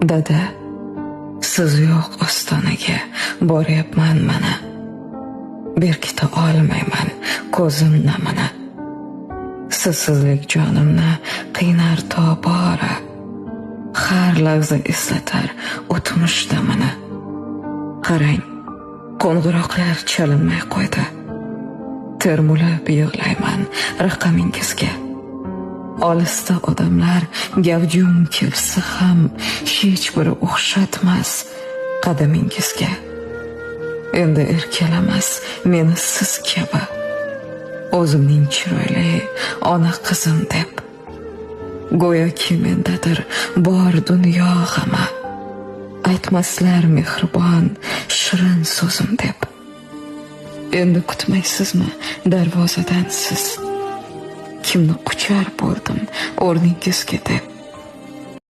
Dada, siz yo'q ostonaga boryapman mana. Berkita olmayman ko'zim namini. Sizsizlik jonimni qiynar tobora. Har lahza eslatar o'tmish damini. Qarang, qo'ng'iroqlar chalinmay qo'ydi. Termulib yig'layman raqamingizga. Olisda odamlar gavjum kelsa ham hech biri o'xshatmas qadamingizga. Endi erkalamas meni siz kabi, o'zimning chiroyli ona qizim deb. Go'yoki mendadir bor dunyo g'ami, aytmaslar mehribon shirin so'zim deb. Endi kutmaysizmi darvozadan siz? Kimni quchar bo'ldim o'rningizga deb.